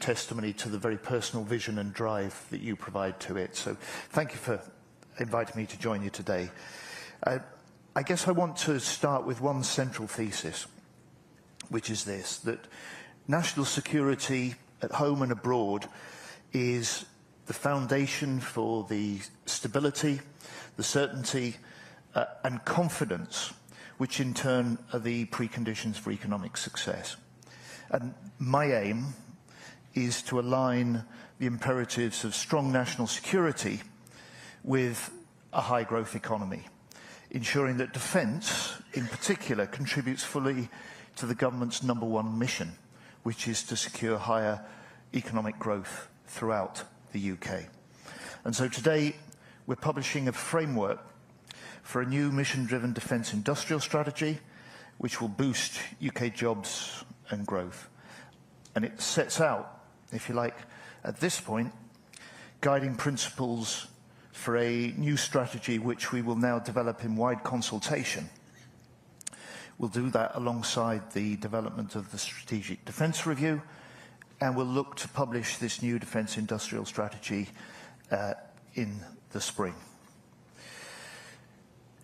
testimony to the very personal vision and drive that you provide to it. So thank you for inviting me to join you today. I guess I want to start with one central thesis, which is this, that national security at home and abroad is the foundation for the stability, the certainty, and confidence, which in turn are the preconditions for economic success. And my aim is to align the imperatives of strong national security with a high growth economy, ensuring that defence, in particular, contributes fully to the government's #1 mission, which is to secure higher economic growth throughout the UK. And so today, we're publishing a framework for a new mission-driven defence industrial strategy, which will boost UK jobs and growth. And it sets out, if you like, at this point, guiding principles for a new strategy which we will now develop in wide consultation. We'll do that alongside the development of the Strategic Defence Review, and we'll look to publish this new defence industrial strategy in the spring.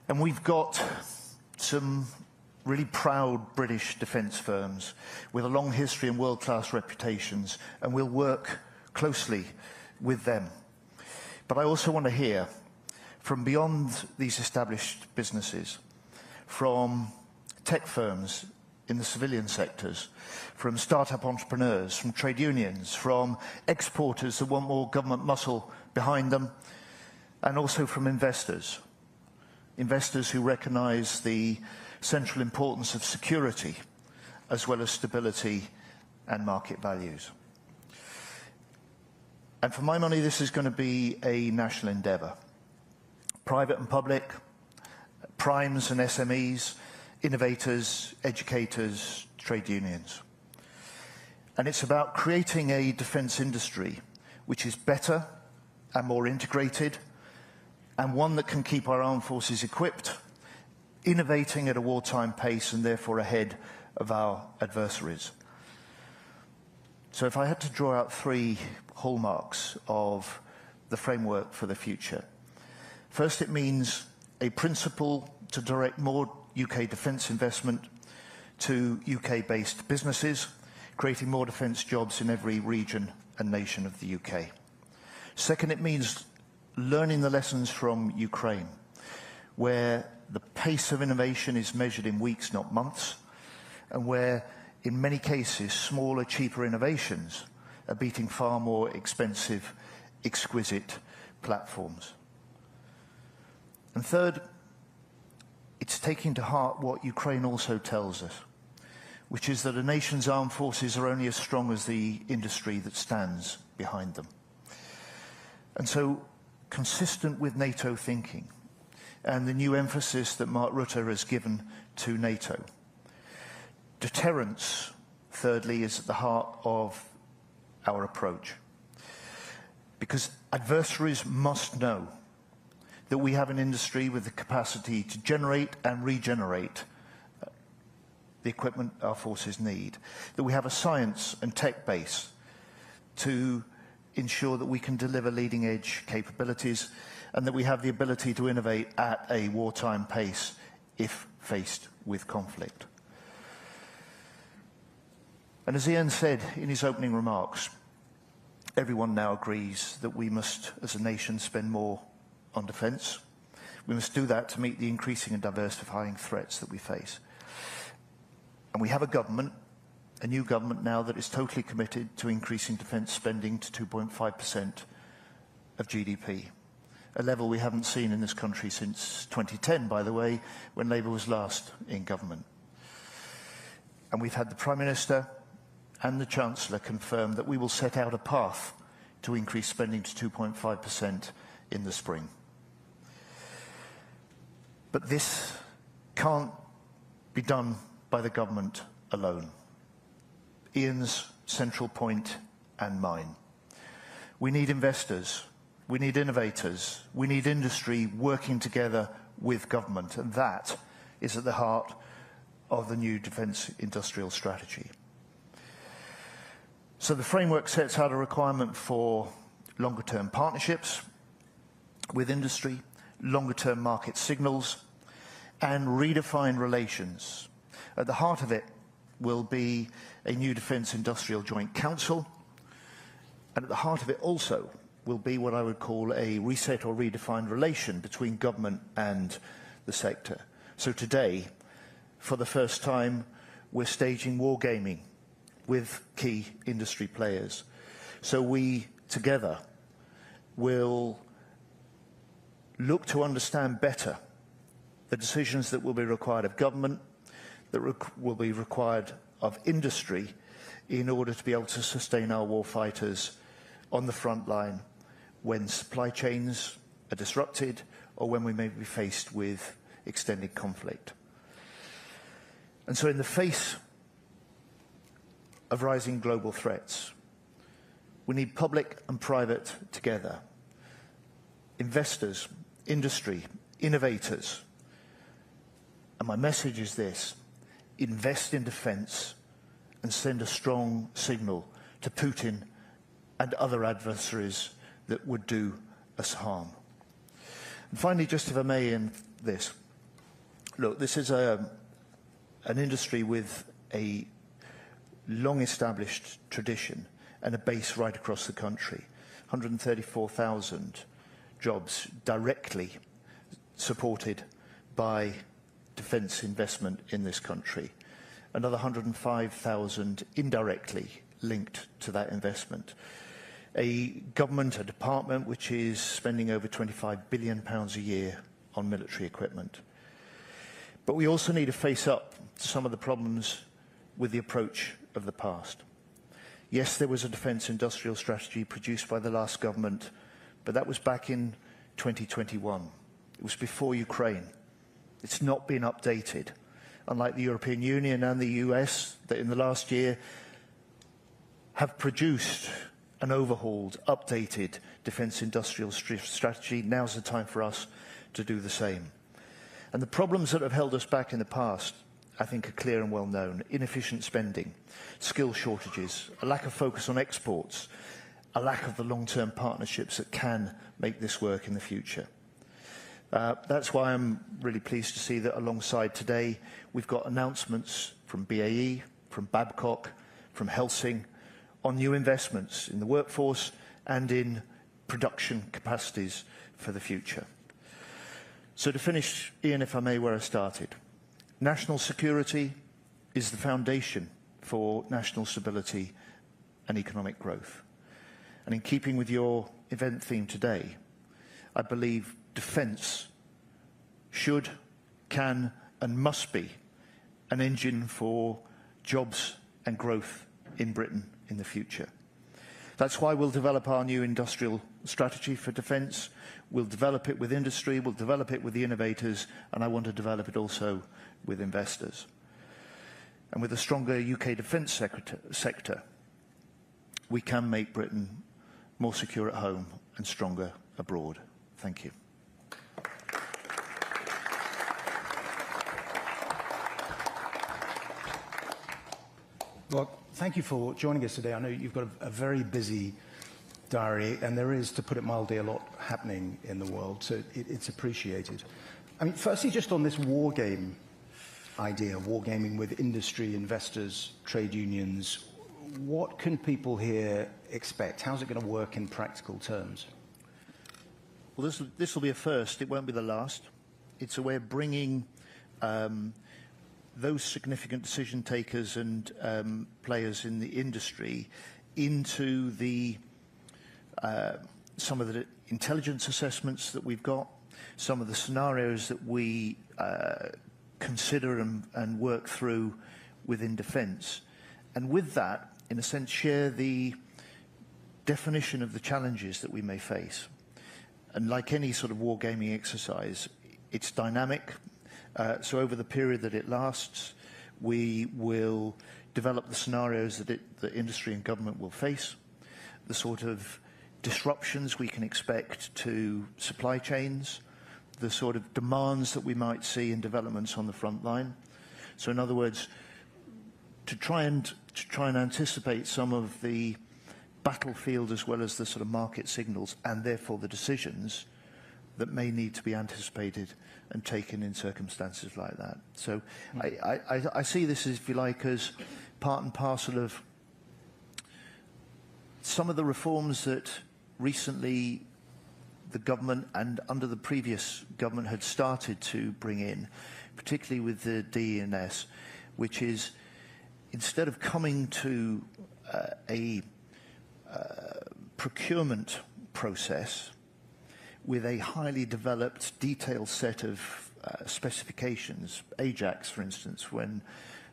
And we've got some really proud British defence firms with a long history and world-class reputations, and we'll work closely with them. But I also want to hear from beyond these established businesses, from tech firms in the civilian sectors, from startup entrepreneurs, from trade unions, from exporters that want more government muscle behind them, and also from investors. Investors who recognise the central importance of security, as well as stability and market values. And for my money, this is going to be a national endeavour. Private and public, primes and SMEs, innovators, educators, trade unions. And it's about creating a defence industry which is better and more integrated, and one that can keep our armed forces equipped, innovating at a wartime pace and therefore ahead of our adversaries. So if I had to draw out 3 hallmarks of the framework for the future. First, it means a principle to direct more UK defence investment to UK-based businesses, creating more defence jobs in every region and nation of the UK. Second, it means learning the lessons from Ukraine, where the pace of innovation is measured in weeks, not months, and where, in many cases, smaller, cheaper innovations are beating far more expensive, exquisite platforms. And third, it's taking to heart what Ukraine also tells us, which is that a nation's armed forces are only as strong as the industry that stands behind them. And so, consistent with NATO thinking and the new emphasis that Mark Rutte has given to NATO, deterrence, thirdly, is at the heart of our approach. Because adversaries must know that we have an industry with the capacity to generate and regenerate the equipment our forces need, that we have a science and tech base to ensure that we can deliver leading-edge capabilities, and that we have the ability to innovate at a wartime pace if faced with conflict. And as Ian said in his opening remarks, everyone now agrees that we must, as a nation, spend more on defence. We must do that to meet the increasing and diversifying threats that we face. And we have a government, a new government now, that is totally committed to increasing defence spending to 2.5% of GDP, a level we haven't seen in this country since 2010, by the way, when Labour was last in government. And we've had the Prime Minister and the Chancellor confirm that we will set out a path to increase spending to 2.5% in the spring. But this can't be done by the government alone. Ian's central point and mine. We need investors, we need innovators, we need industry working together with government, and that is at the heart of the new defence industrial strategy. So the framework sets out a requirement for longer-term partnerships with industry, longer-term market signals, and redefined relations. At the heart of it will be a new Defence Industrial Joint Council, and at the heart of it also will be what I would call a reset or redefined relation between government and the sector. So today, for the first time, we're staging wargaming with key industry players. So we, together, will look to understand better the decisions that will be required of government, that will be required of industry in order to be able to sustain our warfighters on the front line when supply chains are disrupted or when we may be faced with extended conflict. And so in the face of rising global threats, we need public and private together. Investors, industry, innovators. And my message is this: invest in defence and send a strong signal to Putin and other adversaries that would do us harm. And finally, just if I may, in this, look, this is an industry with a long-established tradition and a base right across the country. 134,000 jobs directly supported by defence investment in this country. Another 105,000 indirectly linked to that investment. A government, a department, which is spending over £25 billion a year on military equipment. But we also need to face up to some of the problems with the approach of the past. Yes, there was a defence industrial strategy produced by the last government, but that was back in 2021. It was before Ukraine. It's not been updated, unlike the European Union and the US, that in the last year have produced an overhauled, updated defence industrial strategy. Now's the time for us to do the same. And the problems that have held us back in the past, I think, are clear and well known. Inefficient spending, skill shortages, a lack of focus on exports, a lack of the long-term partnerships that can make this work in the future. That's why I'm really pleased to see that alongside today, we've got announcements from BAE, from Babcock, from Helsing, on new investments in the workforce and in production capacities for the future. So to finish, Ian, if I may, where I started. National security is the foundation for national stability and economic growth. And in keeping with your event theme today, I believe defence should, can and must be an engine for jobs and growth in Britain in the future. That's why we'll develop our new industrial strategy for defence. We'll develop it with industry, we'll develop it with the innovators, and I want to develop it also with investors. And with a stronger UK defence sector, we can make Britain more secure at home and stronger abroad. Thank you. Well, thank you for joining us today. I know you've got a very busy diary, and there is, to put it mildly, a lot happening in the world, so it's appreciated. I mean, firstly, just on this war game idea, wargaming with industry, investors, trade unions, what can people here expect? How's it going to work in practical terms? Well, this will be a first. It won't be the last. It's a way of bringing those significant decision takers and players in the industry into the some of the intelligence assessments that we've got, some of the scenarios that we consider and work through within defence. And with that, in a sense, share the definition of the challenges that we may face. And like any sort of wargaming exercise, it's dynamic. So over the period that it lasts, we will develop the scenarios that industry and government will face, the sort of disruptions we can expect to supply chains, the sort of demands that we might see in developments on the front line. So in other words, to try and to try and anticipate some of the battlefield as well as the sort of market signals and therefore the decisions that may need to be anticipated and taken in circumstances like that. So I see this, if you like, as part and parcel of some of the reforms that recently the government and under the previous government had started to bring in, particularly with the D&S, which is instead of coming to a procurement process with a highly developed, detailed set of specifications, Ajax, for instance, when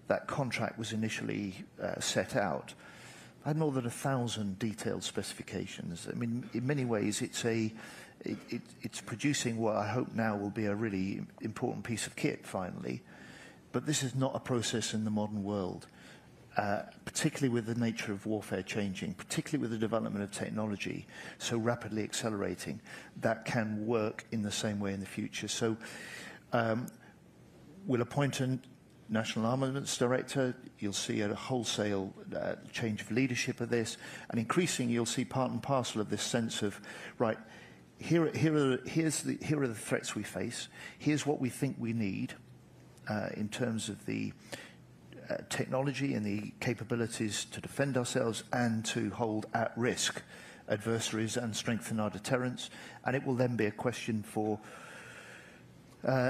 that contract was initially set out, I had more than 1,000 detailed specifications. I mean, in many ways, it's producing what I hope now will be a really important piece of kit, finally. But this is not a process in the modern world, particularly with the nature of warfare changing, particularly with the development of technology so rapidly accelerating, that can work in the same way in the future. So we'll appoint a National Armaments Director. You'll see a wholesale change of leadership of this, and increasingly you'll see part and parcel of this sense of, right, here are the threats we face, here's what we think we need in terms of the technology and the capabilities to defend ourselves and to hold at risk adversaries and strengthen our deterrence. And it will then be a question for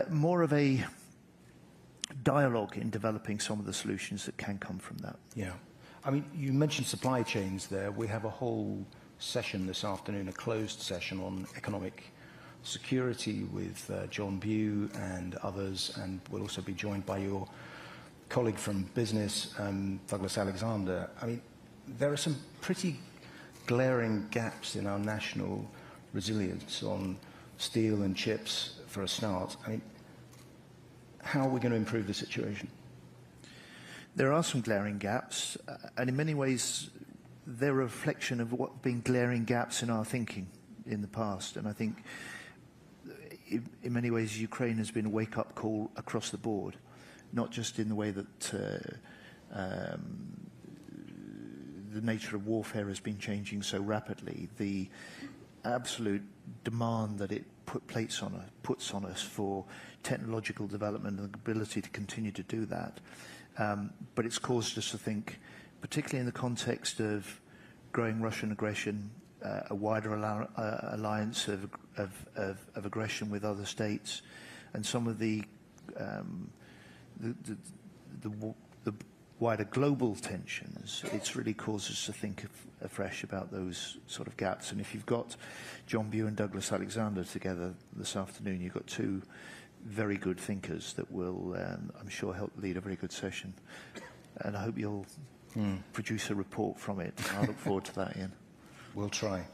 more of a dialogue in developing some of the solutions that can come from that. Yeah. I mean, you mentioned supply chains there. We have a whole session this afternoon, a closed session on economic security with John Bew and others, and we'll also be joined by your colleague from business, Douglas Alexander. I mean, there are some pretty glaring gaps in our national resilience on steel and chips, for a start. I mean, how are we going to improve the situation? There are some glaring gaps, and in many ways, they're a reflection of what have been glaring gaps in our thinking in the past. And I think, in many ways, Ukraine has been a wake-up call across the board, not just in the way that the nature of warfare has been changing so rapidly, the absolute demand that it puts on us for technological development and the ability to continue to do that. But it's caused us to think, particularly in the context of growing Russian aggression, a wider alliance of aggression with other states, and some of the wider global tensions. It's really caused us to think afresh about those sort of gaps. And if you've got John Bew and Douglas Alexander together this afternoon, you've got two very good thinkers that will, I'm sure, help lead a very good session. And I hope you'll produce a report from it. I look forward to that, Ian. We'll try.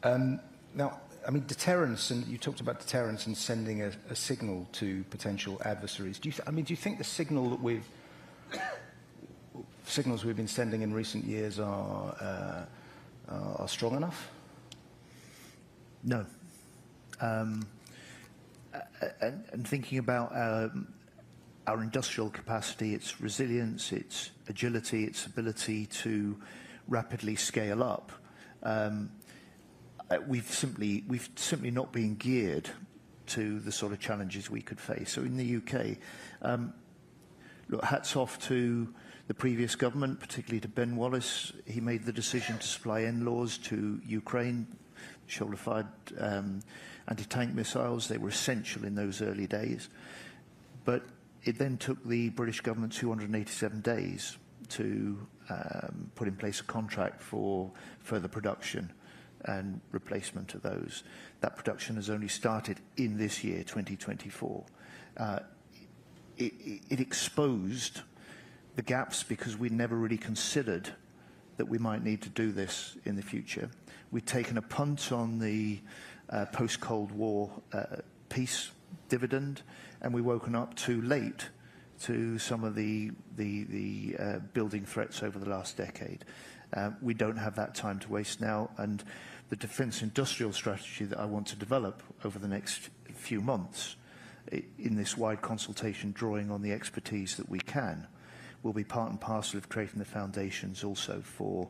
Now, I mean, deterrence, and you talked about deterrence and sending a signal to potential adversaries. Do you think the signals we've been sending in recent years are strong enough? No. And thinking about our industrial capacity, its resilience, its agility, its ability to rapidly scale up, we've simply not been geared to the sort of challenges we could face. So in the UK, look, hats off to the previous government, particularly to Ben Wallace. He made the decision to supply NLAWs to Ukraine, shoulder-fired anti-tank missiles. They were essential in those early days. But it then took the British government 287 days to put in place a contract for further production and replacement of those. That production has only started in this year, 2024. It exposed the gaps because we never really considered that we might need to do this in the future. We'd taken a punt on the post-Cold War peace dividend, and we've woken up too late to some of the building threats over the last decade. We don't have that time to waste now, and the defence industrial strategy that I want to develop over the next few months in this wide consultation, drawing on the expertise that we can, will be part and parcel of creating the foundations also for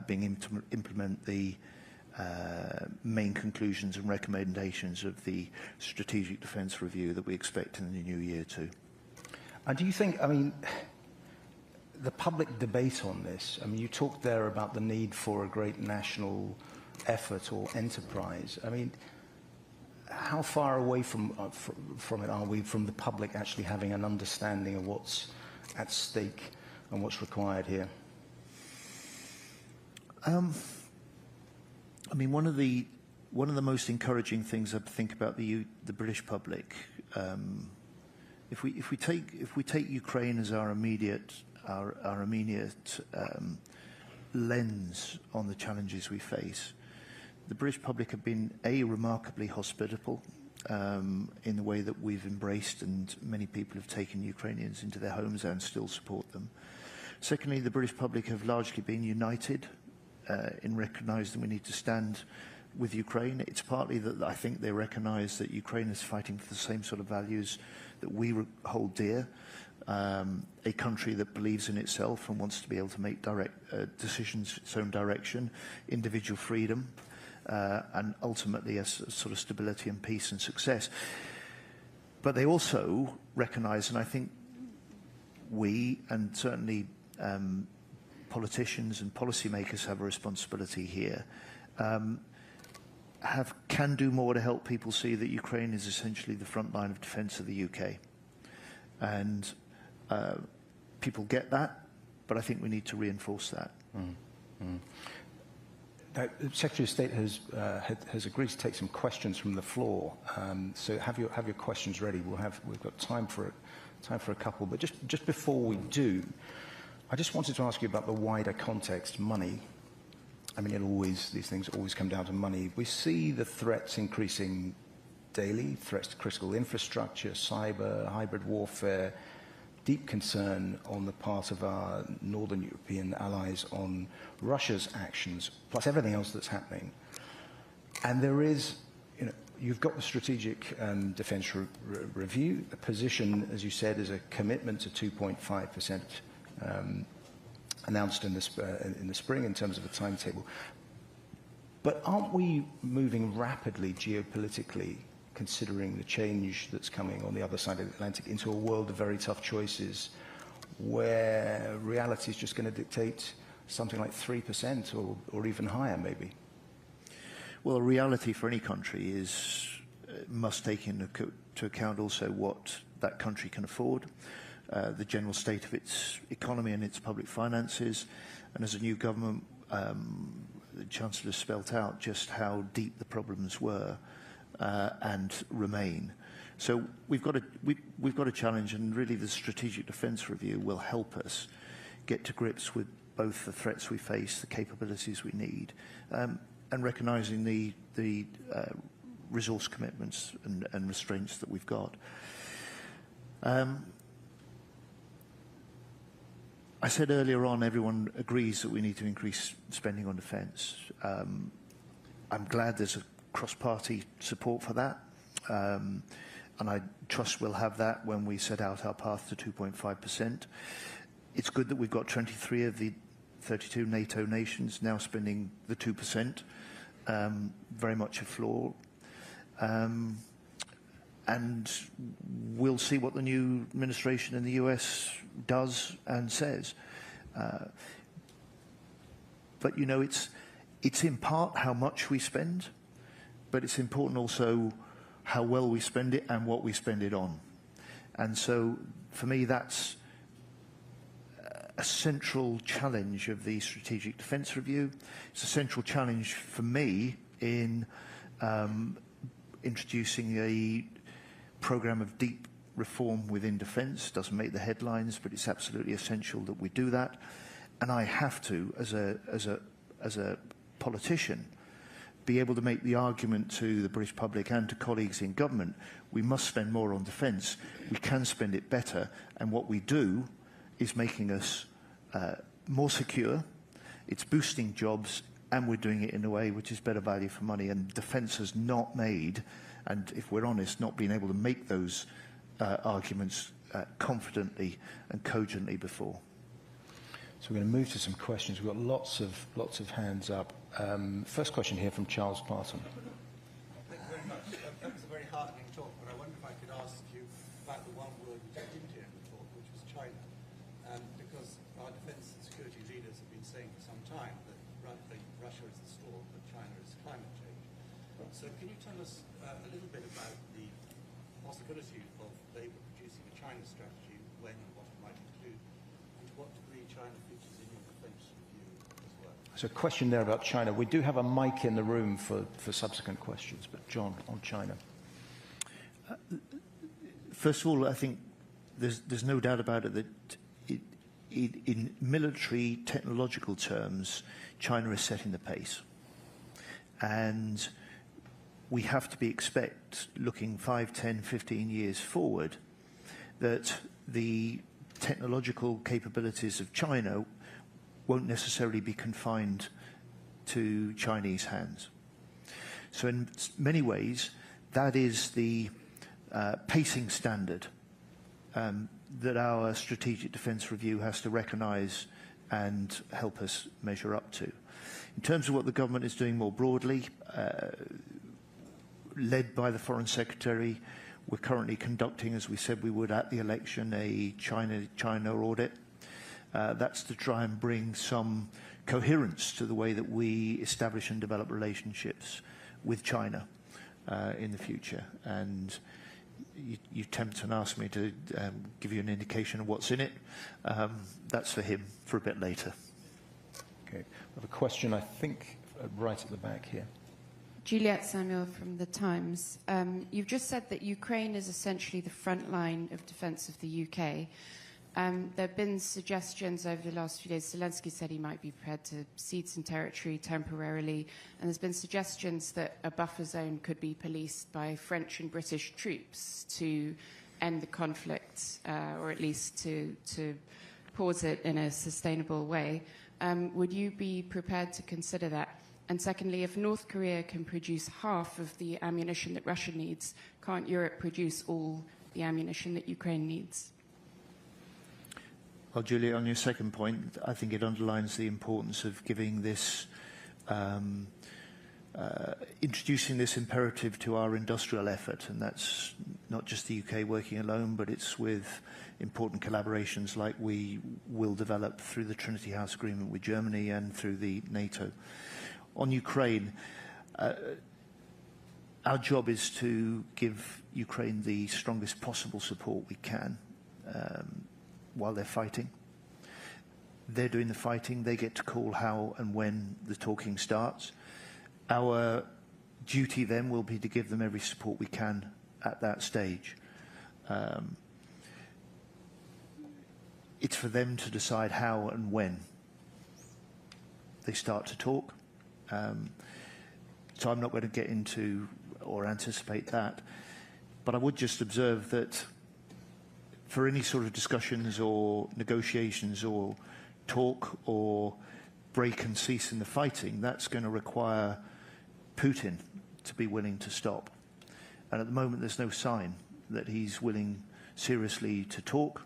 being able to implement the main conclusions and recommendations of the Strategic Defence Review that we expect in the new year too. And do you think, I mean, the public debate on this, I mean, you talked there about the need for a great national effort or enterprise. I mean, how far away from it are we from the public actually having an understanding of what's at stake and what's required here? I mean, one of the most encouraging things I think about the British public, if we take Ukraine as our immediate lens on the challenges we face, the British public have been remarkably hospitable in the way that we've embraced, and many people have taken Ukrainians into their homes and still support them. Secondly, the British public have largely been united in recognising we need to stand with Ukraine. It's partly that I think they recognise that Ukraine is fighting for the same sort of values that we hold dear, a country that believes in itself and wants to be able to make direct decisions, its own direction, individual freedom, and ultimately a sort of stability and peace and success. But they also recognise, and I think we, and certainly politicians and policymakers have a responsibility here, can do more to help people see that Ukraine is essentially the front line of defence of the UK. And people get that, but I think we need to reinforce that. Now, the Secretary of State has agreed to take some questions from the floor. So have your questions ready. We've got time for a couple. But just before we do, I just wanted to ask you about the wider context, money. I mean, these things always come down to money. We see the threats increasing daily, threats to critical infrastructure, cyber, hybrid warfare, deep concern on the part of our Northern European allies on Russia's actions, plus everything else that's happening. And there is, you've got the Strategic Defence Review. The position, as you said, is a commitment to 2.5%. Announced in the spring in terms of a timetable. But aren't we moving rapidly geopolitically, considering the change that's coming on the other side of the Atlantic, into a world of very tough choices where reality is just going to dictate something like 3% or even higher, maybe? Well, reality for any country must take into account also what that country can afford, the general state of its economy and its public finances. And as a new government, the Chancellor spelt out just how deep the problems were and remain. So we've got a challenge, and really the Strategic Defence Review will help us get to grips with both the threats we face, the capabilities we need, and recognising the resource commitments and restraints that we've got. I said earlier on, everyone agrees that we need to increase spending on defence. I'm glad there's a cross-party support for that, and I trust we'll have that when we set out our path to 2.5%. It's good that we've got 23 of the 32 NATO nations now spending the 2%, very much a flaw. And we'll see what the new administration in the US does and says. But, it's in part how much we spend, but it's important also how well we spend it and what we spend it on. And so, for me, that's a central challenge of the Strategic Defence Review. It's a central challenge for me in introducing a programme of deep reform within defence. Doesn't make the headlines, but it's absolutely essential that we do that. And I have to, as a politician, be able to make the argument to the British public and to colleagues in government, we must spend more on defence. We can spend it better, and what we do is making us more secure. It's boosting jobs, and we're doing it in a way which is better value for money. And defence has not made, and if we're honest, not been able to make those arguments confidently and cogently before. So we're going to move to some questions. We've got lots of hands up. First question here from Charles Parton. Thank you very much. That was a very heartening talk, but I wonder if I could ask you about the one word which I didn't hear in the talk, which was China. Because our defence and security leaders have been saying for some time that Russia is the storm, but China is climate change. So can you tell us a little bit about the possibility of Labour producing a China strategy, when and what it might include, and to what degree China features in your defence review as well? So a question there about China. We do have a mic in the room for subsequent questions, but John, on China. First of all, I think there's no doubt about it that in military technological terms, China is setting the pace. And we have to be looking 5, 10, 15 years forward, that the technological capabilities of China won't necessarily be confined to Chinese hands. So in many ways, that is the pacing standard that our Strategic Defence Review has to recognise and help us measure up to. In terms of what the government is doing more broadly, led by the Foreign Secretary, we're currently conducting, as we said we would at the election, a China audit. That's to try and bring some coherence to the way that we establish and develop relationships with China in the future. And you tempt and ask me to give you an indication of what's in it. That's for him for a bit later. Okay. We have a question, I think, right at the back here. Juliette Samuel from The Times. You've just said that Ukraine is essentially the front line of defence of the UK. There have been suggestions over the last few days. Zelensky said he might be prepared to cede some territory temporarily, and there's been suggestions that a buffer zone could be policed by French and British troops to end the conflict, or at least to pause it in a sustainable way. Would you be prepared to consider that? And secondly, if North Korea can produce half of the ammunition that Russia needs, can't Europe produce all the ammunition that Ukraine needs? Well, Julia, on your second point, I think it underlines the importance of giving this, introducing this imperative to our industrial effort, and that's not just the UK working alone, but it's with important collaborations like we will develop through the Trinity House Agreement with Germany and through the NATO. On Ukraine, our job is to give Ukraine the strongest possible support we can while they're fighting. They're doing the fighting. They get to call how and when the talking starts. Our duty then will be to give them every support we can at that stage. It's for them to decide how and when they start to talk. So I'm not going to get into or anticipate that. But I would just observe that for any sort of discussions or negotiations or talk or break and cease in the fighting, that's going to require Putin to be willing to stop. And at the moment, there's no sign that he's willing seriously to talk,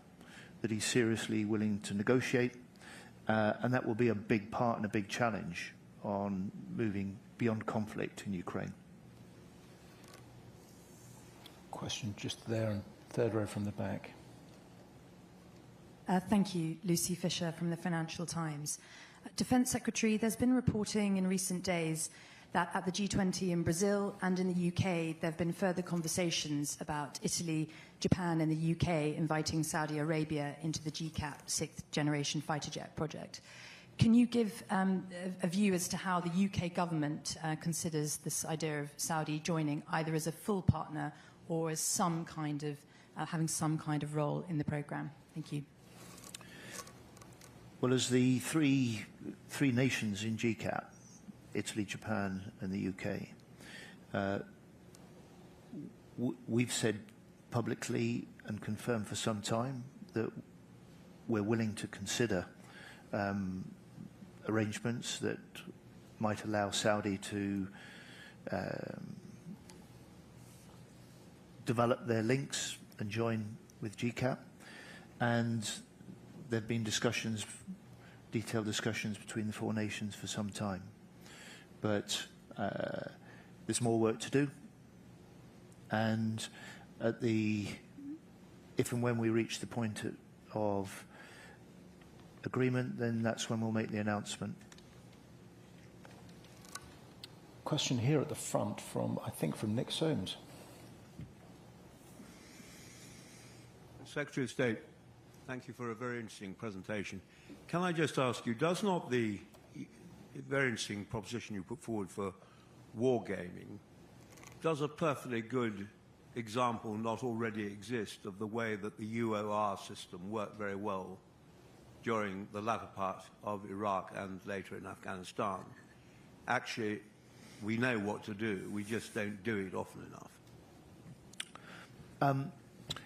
that he's seriously willing to negotiate, and that will be a big part and a big challenge on moving beyond conflict in Ukraine. Question just there, third row from the back. Thank you. Lucy Fisher from the Financial Times. Defence Secretary, there's been reporting in recent days that at the G20 in Brazil and in the UK, there have been further conversations about Italy, Japan and the UK inviting Saudi Arabia into the GCAP 6th generation fighter jet project. Can you give a view as to how the UK government considers this idea of Saudi joining, either as a full partner or as some kind of, having some kind of role in the programme? Thank you. Well, as the three nations in GCAP, Italy, Japan and the UK, we've said publicly and confirmed for some time that we're willing to consider arrangements that might allow Saudi to develop their links and join with GCAP. and there have been discussions, detailed discussions between the four nations for some time. But there's more work to do, and if and when we reach the point of agreement, then that's when we'll make the announcement. Question here at the front from, I think, from Nick Soames. Secretary of State, thank you for a very interesting presentation. Can I just ask you, does not the very interesting proposition you put forward for wargaming, does a perfectly good example not already exist of the way that the UOR system worked very well during the latter part of Iraq and later in Afghanistan? Actually, we know what to do, we just don't do it often enough.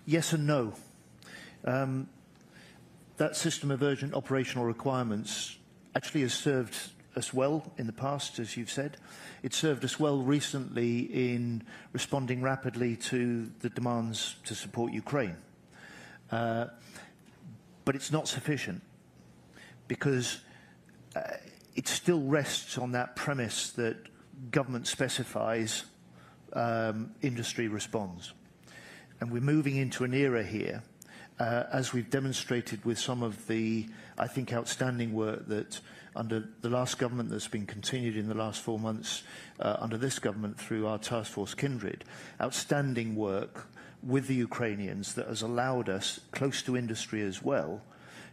Yes and no. That system of urgent operational requirements actually has served us well in the past, as you've said. It served us well recently in responding rapidly to the demands to support Ukraine. But it's not sufficient, because it still rests on that premise that government specifies, industry responds. And we're moving into an era here, as we've demonstrated with some of the, I think, outstanding work that under the last government that's been continued in the last 4 months, under this government through our task force Kindred, outstanding work with the Ukrainians that has allowed us, close to industry as well,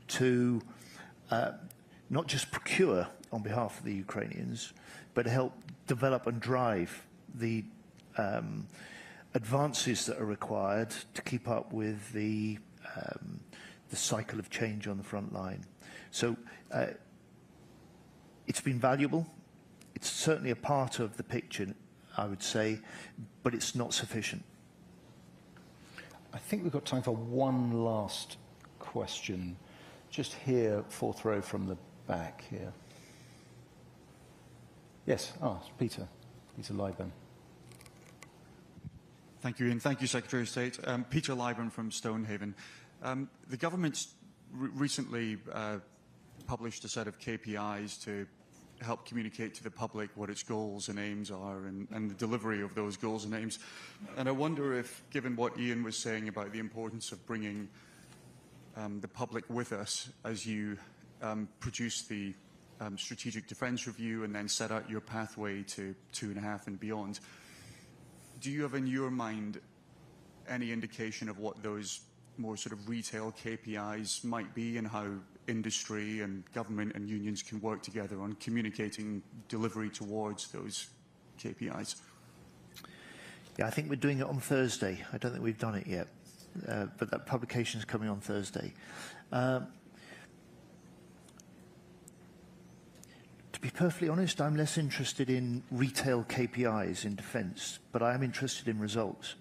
to not just procure on behalf of the Ukrainians, but help develop and drive the advances that are required to keep up with the cycle of change on the front line. So it's been valuable. It's certainly a part of the picture, I would say, but it's not sufficient. I think we've got time for one last question. Just here, fourth row from the back here. Yes, Peter Lyburn. Thank you, Ian. Thank you, Secretary of State. Peter Lyburn from Stonehaven. The government recently published a set of KPIs to help communicate to the public what its goals and aims are and the delivery of those goals and aims. And I wonder if, given what Ian was saying about the importance of bringing the public with us as you produce the Strategic Defence Review and then set out your pathway to 2.5 and beyond, do you have in your mind any indication of what those more sort of retail KPIs might be and how industry and government and unions can work together on communicating delivery towards those KPIs? Yeah, I think we're doing it on Thursday. I don't think we've done it yet, but that publication is coming on Thursday. To be perfectly honest, I'm less interested in retail KPIs in defence, but I am interested in results.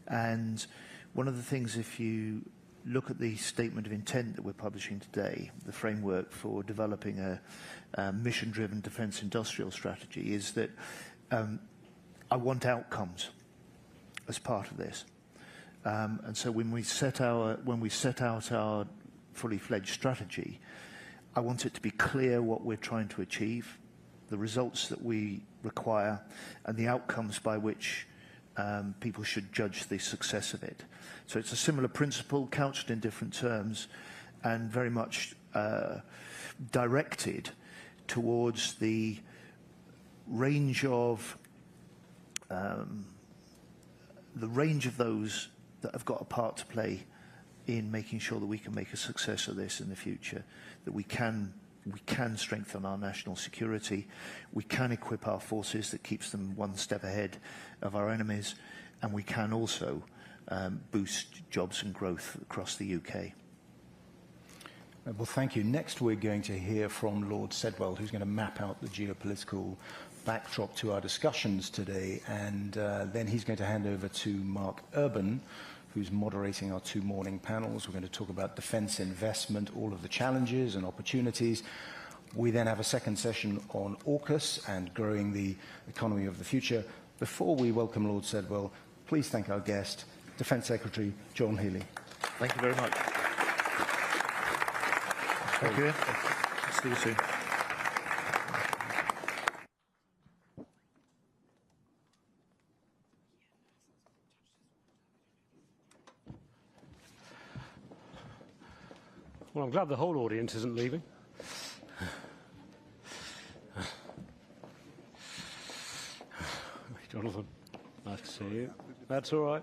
And one of the things, if you look at the statement of intent that we're publishing today, the framework for developing a mission-driven defence industrial strategy, is that I want outcomes as part of this. And so when we set out our fully fledged strategy, I want it to be clear what we're trying to achieve, the results that we require, and the outcomes by which people should judge the success of it. So it's a similar principle, couched in different terms, and very much directed towards the range of those that have got a part to play in making sure that we can make a success of this in the future, that we can strengthen our national security, we can equip our forces that keeps them one step ahead of our enemies, and we can also boost jobs and growth across the UK. Well, thank you. Next, we're going to hear from Lord Sedwell, who's going to map out the geopolitical backdrop to our discussions today, and then he's going to hand over to Mark Urban, who's moderating our 2 morning panels. We're going to talk about defence investment, all of the challenges and opportunities. We then have a second session on AUKUS and growing the economy of the future. Before we welcome Lord Sedwell, please thank our guest, Defence Secretary John Healey. Thank you very much. Thank you. See you soon. Well, I'm glad the whole audience isn't leaving. Jonathan, nice to see you. That's all right.